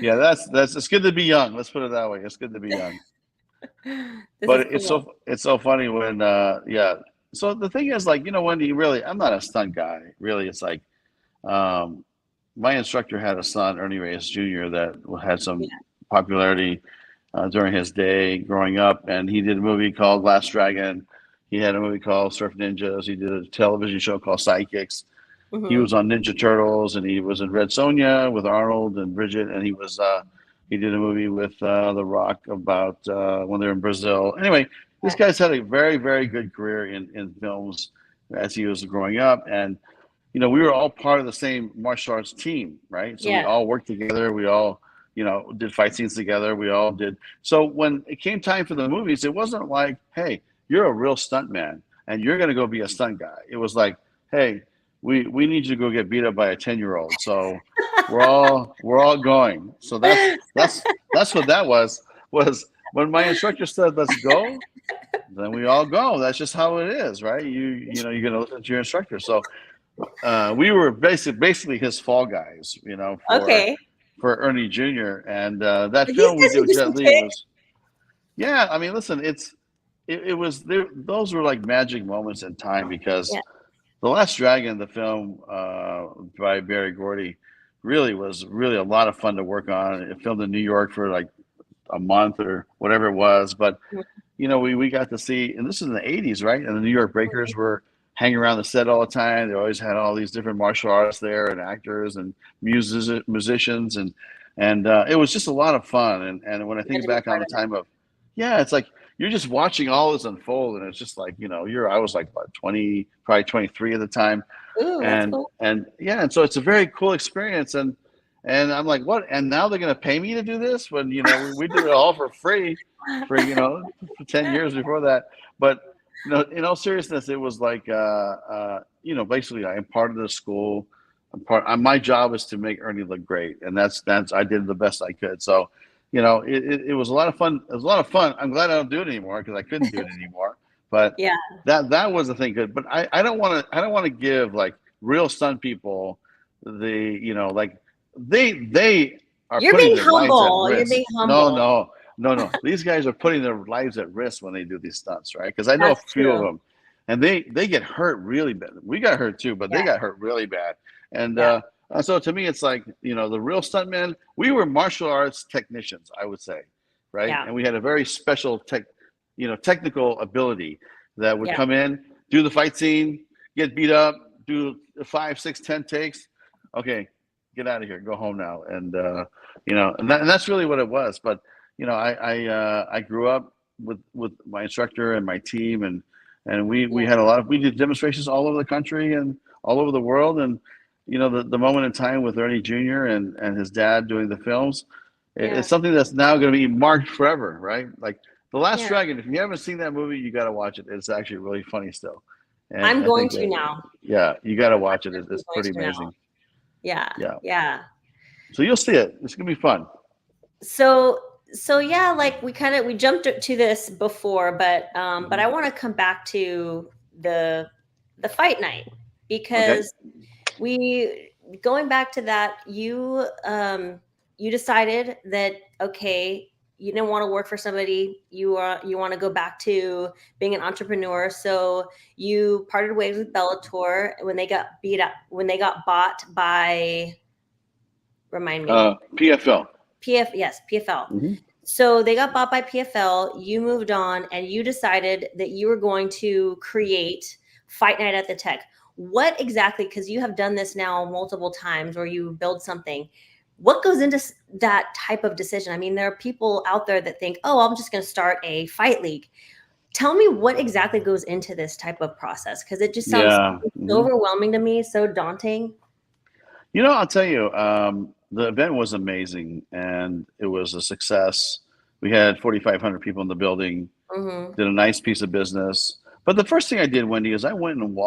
Yeah, that's it's good to be young. Let's put it that way. It's good to be young. This is But cool. it's so funny when yeah. So the thing is, like, Wendy, really, I'm not a stunt guy. Really, it's like um my instructor had a son, Ernie Reyes Jr., that had some Yeah. popularity during his day growing up, and he did a movie called Last Dragon. He had a movie called Surf Ninjas. He did a television show called Sidekicks. He Hmm. was on Ninja Turtles, and he was in Red Sonja with Arnold and Bridget, and he did a movie with The Rock about when they're in Brazil. Anyway, this Yeah. guy's had a very, very good career in films as he was growing up, and we were all part of the same martial arts team, right? So we Yeah. all worked together. We all, did fight scenes together. We all did. So when it came time for the movies, it wasn't like, hey, you're a real stunt man and you're going to go be a stunt guy. It was like, hey, we need you to go get beat up by a 10-year-old. So we're all going. So that's what that was when my instructor said, let's go, then we all go. That's just how it is, right? You're going to listen to your instructor. So we were basically his fall guys, Okay. for Ernie Jr. And that These film we guys did are with just Jet Li kids. was, yeah. I mean, listen, it was there. Those were like magic moments in time because Yeah. The Last Dragon, the film by Barry Gordy, really was really a lot of fun to work on. It filmed in New York for like a month or whatever it was, but we got to see, and this is in the 80s, right? And the New York Breakers were hanging around the set all the time. They always had all these different martial artists there and actors and musicians, and it was just a lot of fun. And when I You had think to be back on part the of it. time of, yeah, it's like you're just watching all this unfold, and it's just like, I was like what, 20, probably 23 at the time, Ooh, that's and cool. and yeah, and so it's a very cool experience, and I'm like, what? And now they're gonna pay me to do this when we did it all for free for for 10 years before that. But in all seriousness, it was like basically I am part of the school. My job is to make Ernie look great, and that's I did the best I could. So it was a lot of fun. It was a lot of fun. I'm glad I don't do it anymore because I couldn't do it anymore. But Yeah. that was the thing good. But I don't want to give like real stunt people like they are You're putting being their lives at humble. You're risk. being No, humble. no, no, no. These guys are putting their lives at risk when they do these stunts, right? Because I know a That's few of true. them, and they get hurt really bad. We got hurt too, but Yeah. they got hurt really bad. And Yeah. so to me, it's like the real stuntmen. We were martial arts technicians, I would say, right? Yeah. And we had a very special technical ability that would Yeah. come in, do the fight scene, get beat up, do 5, 6, 10 takes. Okay, get out of here, go home now, and that's really what it was. But I grew up with my instructor and my team, and we Yeah. had we did demonstrations all over the country and all over the world, and the moment in time with Ernie Jr. and his dad doing the films, it's Yeah. something that's now going to be marked forever, right? Like The Last Yeah. Dragon. If you haven't seen that movie, you got to watch it. It's actually really funny still, and I'm I going think to now. yeah, you got to watch it. I'm It's going pretty to now. amazing. Yeah. Yeah. Yeah. So you'll see it. It's gonna be fun. So yeah, like we jumped to this before, but I want to come back to the fight night Okay. because we going back to that, you decided that okay, you didn't want to work for somebody, you want to go back to being an entrepreneur, so you parted ways with Bellator when they got bought by, remind me. PFL. Yes, PFL. Hmm. So they got bought by PFL. You moved on and you decided that you were going to create Fight Night at the Tech. What exactly, because you have done this now multiple times where you build something, what goes into that type of decision? I mean, there are people out there that think, oh, I'm just going to start a fight league. Tell me what exactly goes into this type of process, because it just sounds Yeah. so Hmm. overwhelming to me, so daunting. I'll tell you, the event was amazing and it was a success. We had 4,500 people in the building. Hmm. Did a nice piece of business. But the first thing I did, Wendy, is I went and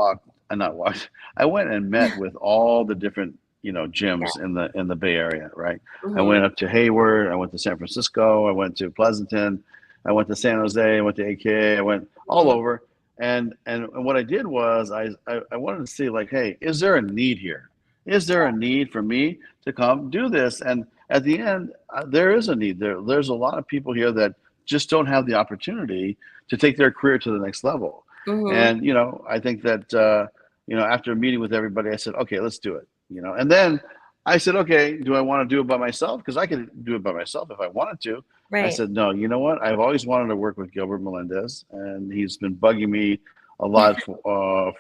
I went and met with all the different gyms in the Bay Area, right? Mm-hmm. I went up to Hayward, I went to San Francisco, I went to Pleasanton, I went to San Jose, I went to AKA, I went all over. And what I did was I wanted to see, like, hey, is there a need here? Is there a need for me to come do this? And at the end, there is a need. There's a lot of people here that just don't have the opportunity to take their career to the next level. Mm-hmm. And I think that after meeting with everybody, I said, okay, let's do it. And then I said, okay, do I want to do it by myself? Because I could do it by myself if I wanted to. Right. I said, no, you know what? I've always wanted to work with Gilbert Melendez, and he's been bugging me a lot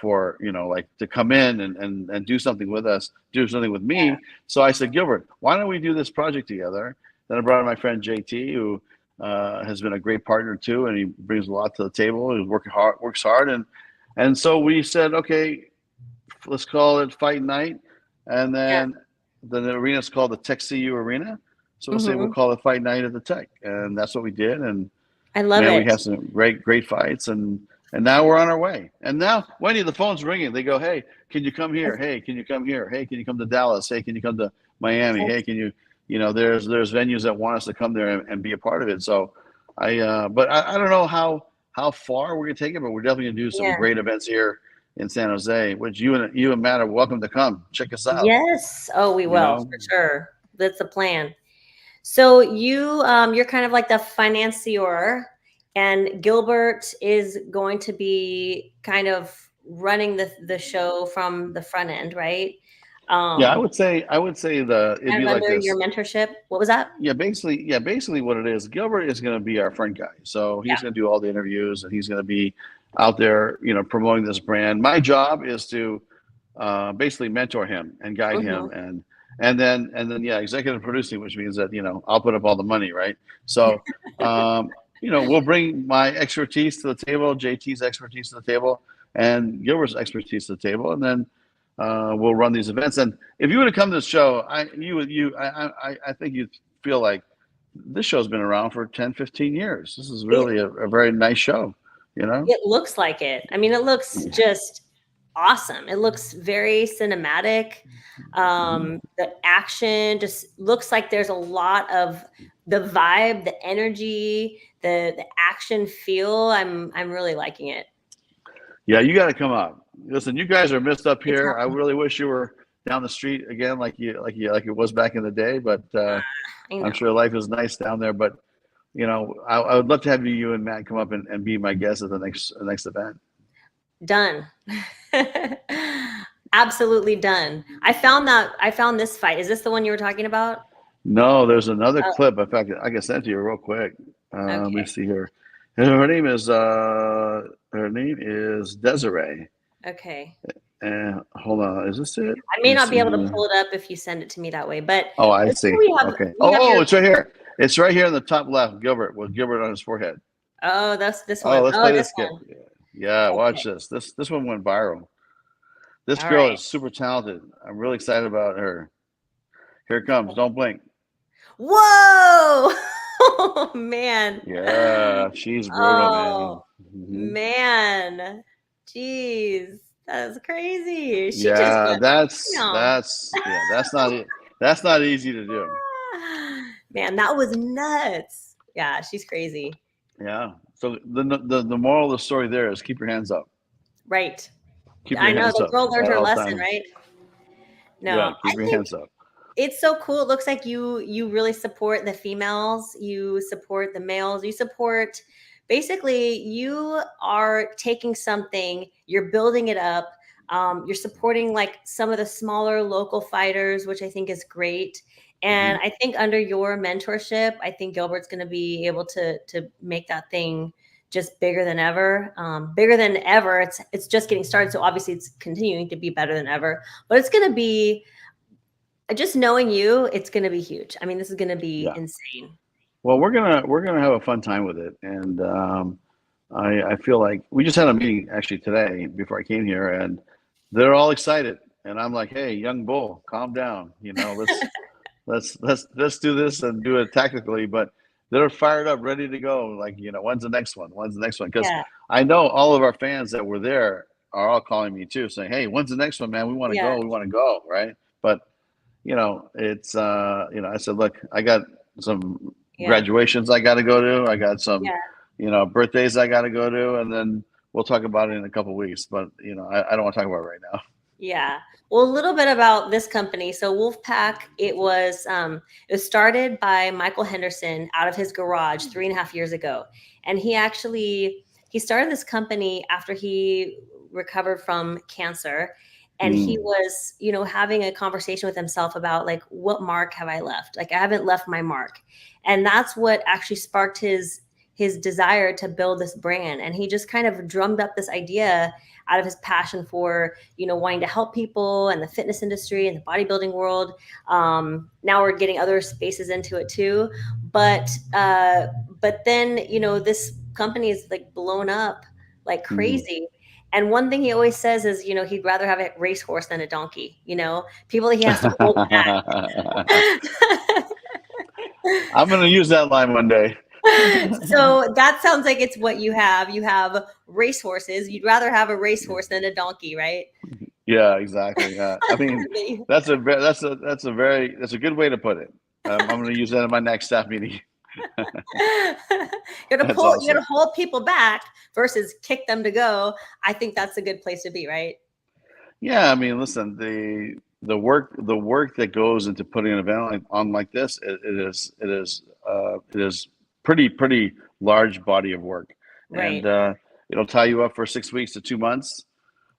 for like to come in and do something with us, do something with me. Yeah. So I said, Gilbert, why don't we do this project together? Then I brought in my friend JT, who has been a great partner too, and he brings a lot to the table. He works hard, and so we said, okay, let's call it Fight Night, and then the arena is called the Tech CU Arena. So we'll say we'll call it Fight Night at the Tech, and that's what we did. And I love it. We had some great fights, and now we're on our way. And now, Wendy, the phone's ringing. They go, hey, can you come here? Hey, can you come here? Hey, can you come to Dallas? Hey, can you come to Miami? Hey, can you? There's venues that want us to come there and be a part of it. So I don't know how far we're gonna take it, but we're definitely gonna do some great events here in San Jose, which you and Matt are welcome to come check us out. Yes. Oh, we will for sure. That's the plan. So you're kind of like the financier, and Gilbert is going to be kind of running the show from the front end, right? I would say it'd be like this. Your mentorship. What was that? Basically what it is, Gilbert is going to be our front guy. So he's going to do all the interviews, and he's going to be out there, promoting this brand. My job is to basically mentor him and guide him, and then executive producing, which means that I'll put up all the money, right? So we'll bring my expertise to the table, JT's expertise to the table, and Gilbert's expertise to the table, and then we'll run these events. And if you were to come to the show, I think you'd feel like this show's been around for 10, 15 years. This is really a very nice show, It looks like it. I mean, it looks just awesome. It looks very cinematic. The action just looks like there's a lot of the vibe, the energy, the action feel. I'm really liking it. Yeah, you got to come out. Listen, you guys are missed up here. I really wish you were down the street again, like it was back in the day. But I'm sure life is nice down there. But I would love to have you and Matt come up and be my guest at the next event. Done. Absolutely done. I found this fight. Is this the one you were talking about? No, there's another clip. In fact, I can send it to you real quick. Let me see here. Her name is Desiree. Okay. Hold on. Is this it? I may not be able to pull it up if you send it to me that way, but I see. Okay. It's right here. It's right here in the top left. Gilbert with Gilbert on his forehead. Oh, that's this one. Oh, let's play this one. Yeah, okay. Watch this. This one went viral. This girl is super talented. I'm really excited about her. Here it comes. Don't blink. Whoa! Oh man. Yeah, she's brutal, man. Jeez, that's crazy. That's not easy to do. Man, that was nuts. Yeah, she's crazy. Yeah. So the moral of the story there is keep your hands up. Right. I know the girl learned her lesson, right? No, yeah, keep your hands up. It's so cool. It looks like you really support the females. You support the males. You support, basically, you are taking something, you're building it up. You're supporting like some of the smaller local fighters, which I think is great. And I think under your mentorship, I think Gilbert's going to be able to make that thing just bigger than ever. Bigger than ever. It's just getting started. So obviously it's continuing to be better than ever. But it's going to be, just knowing you, it's going to be huge. I mean, this is going to be insane. Well, we're gonna have a fun time with it, and I feel like we just had a meeting actually today before I came here, and they're all excited, and I'm like, hey, young bull, calm down. Let's do this and do it tactically, but they're fired up, ready to go. Like, when's the next one? When's the next one? Because I know all of our fans that were there are all calling me too, saying, hey, when's the next one, man? We want to go. We want to go, right? But it's I said, look, I got some Yeah. graduations I got to go to. I got some, Yeah. birthdays I got to go to, and then we'll talk about it in a couple of weeks. But I don't want to talk about it right now. Yeah. Well, a little bit about this company. So WOLFpak, it was started by Michael Henderson out of his garage 3.5 years ago. And he started this company after he recovered from cancer. And he was, having a conversation with himself about like, what mark have I left? Like, I haven't left my mark. And that's what actually sparked his desire to build this brand. And he just kind of drummed up this idea out of his passion for, wanting to help people and the fitness industry and the bodybuilding world. Now we're getting other spaces into it too. But then, this company is like blown up like crazy. And one thing he always says is, he'd rather have a racehorse than a donkey, people that he has to hold back. I'm going to use that line one day. So that sounds like it's what you have. You have racehorses. You'd rather have a racehorse than a donkey, right? Yeah, exactly. Yeah. I mean, that's a good way to put it. I'm going to use that in my next staff meeting. You gotta hold people back versus kick them to go. I think that's a good place to be, right? Yeah, I mean, listen, the work that goes into putting an event on like this, it is pretty large body of work, right. And it'll tie you up for 6 weeks to 2 months,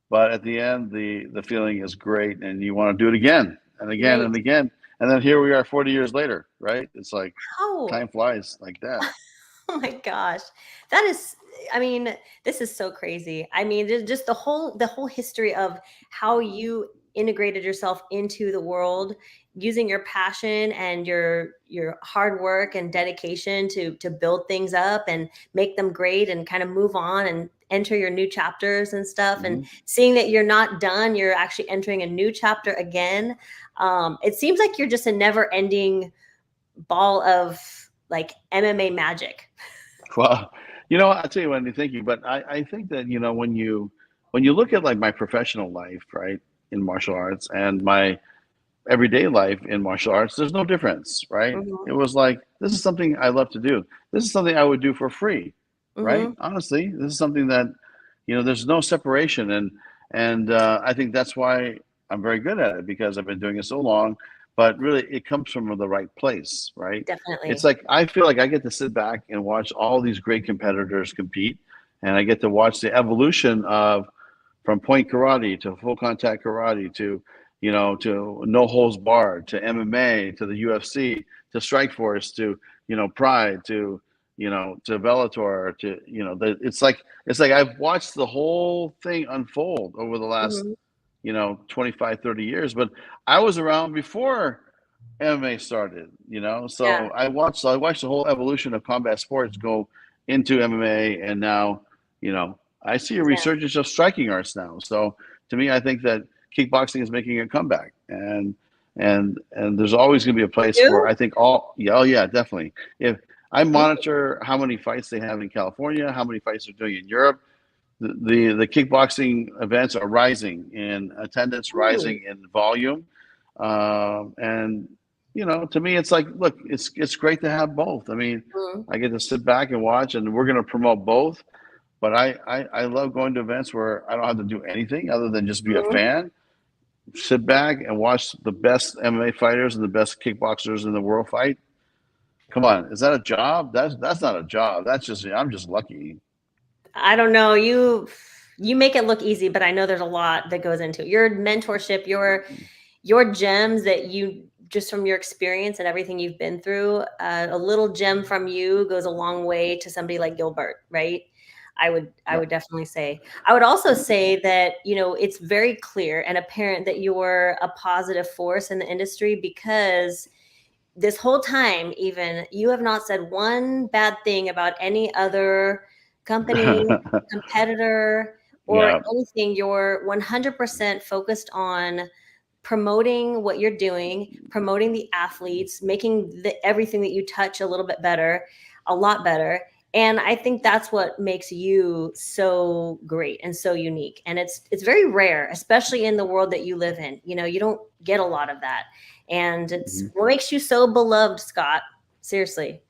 but at the end, the feeling is great, and you want to do it again and again right. and again, and then here we are 40 years later, right? It's like time flies like that. Oh my gosh. That is, I mean, this is so crazy. I mean, just the whole history of how you integrated yourself into the world using your passion and your hard work and dedication to build things up and make them great and kind of move on and enter your new chapters and stuff. And seeing that you're not done, you're actually entering a new chapter again. It seems like you're just a never ending ball of like MMA magic. Well, I'll tell you what I'm thinking, but I think that, when you look at like my professional life, right, in martial arts and my everyday life in martial arts, there's no difference, right? It was like, this is something I love to do. This is something I would do for free, right? Honestly, this is something that, there's no separation. And I think that's why I'm very good at it, because I've been doing it so long. But really, it comes from the right place, right? Definitely. It's like, I feel like I get to sit back and watch all these great competitors compete, and I get to watch the evolution from point karate to full contact karate to to no holds barred, to MMA, to the UFC, to Strikeforce, to Pride, to to Bellator, to it's like I've watched the whole thing unfold over the last 25, 30 years. But I was around before MMA started, so Yeah. I watched the whole evolution of combat sports go into MMA, and now I see a resurgence of striking arts now. So to me, I think that kickboxing is making a comeback, and there's always going to be a place for, I think, definitely. If I monitor how many fights they have in California, how many fights they're doing in Europe, the kickboxing events are rising in attendance, rising in volume, and to me, it's like, look, it's great to have both. I mean, I get to sit back and watch, and we're going to promote both. But I love going to events where I don't have to do anything other than just be a fan, sit back and watch the best MMA fighters and the best kickboxers in the world fight. Come on, is that a job? That's not a job. That's just, I'm just lucky. I don't know. You make it look easy, but I know there's a lot that goes into it. Your mentorship, your gems that you, just from your experience and everything you've been through, a little gem from you goes a long way to somebody like Gilbert, right? I would definitely say. I would also say that, it's very clear and apparent that you're a positive force in the industry, because this whole time, even, you have not said one bad thing about any other company, competitor, or anything. You're 100% focused on promoting what you're doing, promoting the athletes, making everything that you touch a little bit better, a lot better. And I think that's what makes you so great and so unique. And it's very rare, especially in the world that you live in. You know, you don't get a lot of that. And it's what makes you so beloved, Scott. Seriously.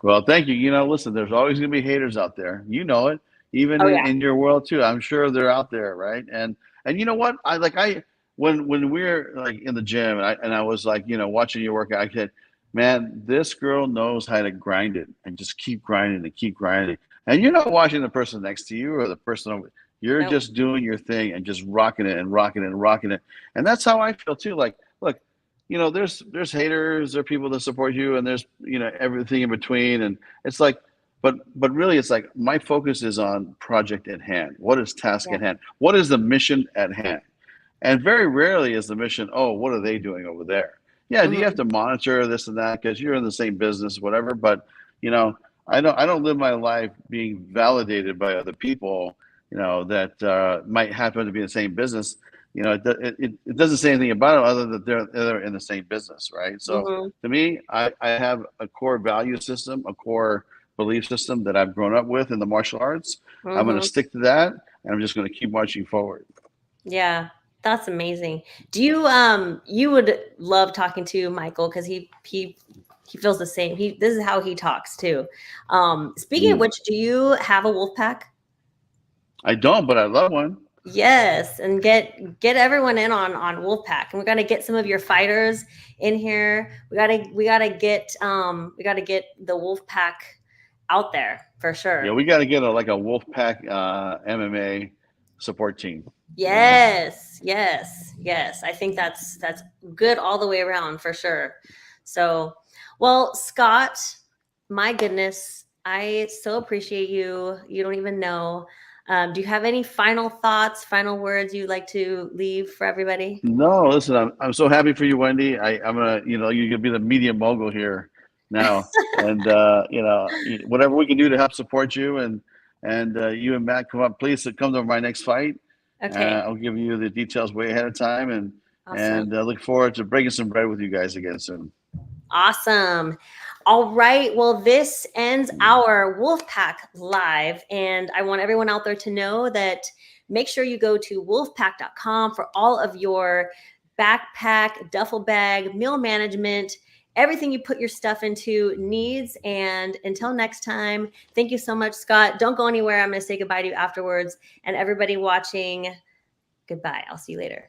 Well, thank you. You know, listen, there's always going to be haters out there. You know it, even Oh, in your world too. I'm sure they're out there, right? And you know what? When we're like in the gym and I was like, you know, watching you work out, I said, man, this girl knows how to grind it and just keep grinding and keep grinding. And you're not watching the person next to you or the person over. You're Nope. just doing your thing and just rocking it and rocking it and rocking it. And that's how I feel too. Like, look, you know, there's haters, there are people that support you, and there's, you know, everything in between. And it's like, but really, it's like my focus is on project at hand. What is task at hand? What is the mission at hand? And very rarely is the mission, oh, what are they doing over there? Yeah, do you have to monitor this and that because you're in the same business, whatever? But you know, I don't live my life being validated by other people, you know, that might happen to be in the same business. You know, it doesn't say anything about it other than they're in the same business, right? So to me, I have a core value system, a core belief system that I've grown up with in the martial arts. I'm going to stick to that, and I'm just going to keep marching forward. Yeah, that's amazing. Do you you would love talking to Michael because he feels the same. This is how he talks too. Speaking of which, do you have a WOLFpak? I don't, but I love one. Yes, and get everyone in on WOLFpak, and we're gonna get some of your fighters in here. We gotta get the WOLFpak out there for sure. Yeah, we got to get a WOLFpak MMA support team. Yes, yes, yes. I think that's good all the way around for sure. So, well, Scott, my goodness, I so appreciate you. You don't even know. Do you have any final thoughts, final words you'd like to leave for everybody? No, listen, I'm so happy for you, Wendy. I'm gonna, you know, you're gonna be the media mogul here now, and you know, whatever we can do to help support you and you and Matt come up, please come to my next fight. Okay. I'll give you the details way ahead of time, and Awesome. look forward to breaking some bread with you guys again soon. Awesome. All right. Well, this ends our WOLFpak Live. And I want everyone out there to know that make sure you go to wolfpak.com for all of your backpack, duffel bag, meal management, everything you put your stuff into needs. And until next time, thank you so much, Scott. Don't go anywhere. I'm going to say goodbye to you afterwards. And everybody watching, goodbye. I'll see you later.